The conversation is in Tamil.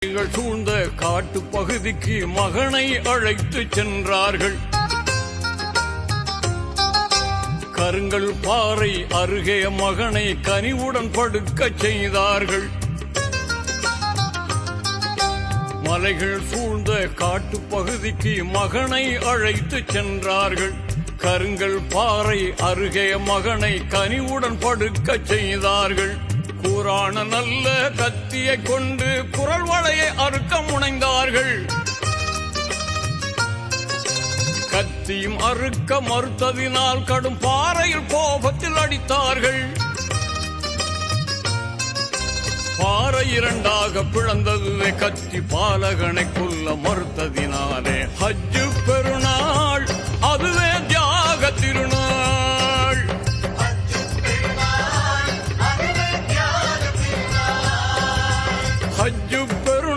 சூழ்ந்த காட்டு பகுதிக்கு மகனை அழைத்து சென்றார்கள். கருங்கல் பாறை அருகே மகனை கனிவுடன் படுக்க செய்தார்கள். மலைகள் சூழ்ந்த காட்டு பகுதிக்கு மகனை அழைத்து சென்றார்கள். கருங்கல் பாறை அருகே மகனை கனிவுடன் படுக்க செய்தார்கள். கூரான நல்ல கத்தியை கொண்டு குரல் வளையை அறுக்க முனைந்தார்கள். கத்தியும் அறுக்க மறுத்ததினால் கடும் பாறையில் கோபத்தில் அடித்தார்கள். பாறை இரண்டாக பிளந்தது. கத்தி பாலகனை கொல்ல மறுத்ததினாலே ஹஜ்ஜு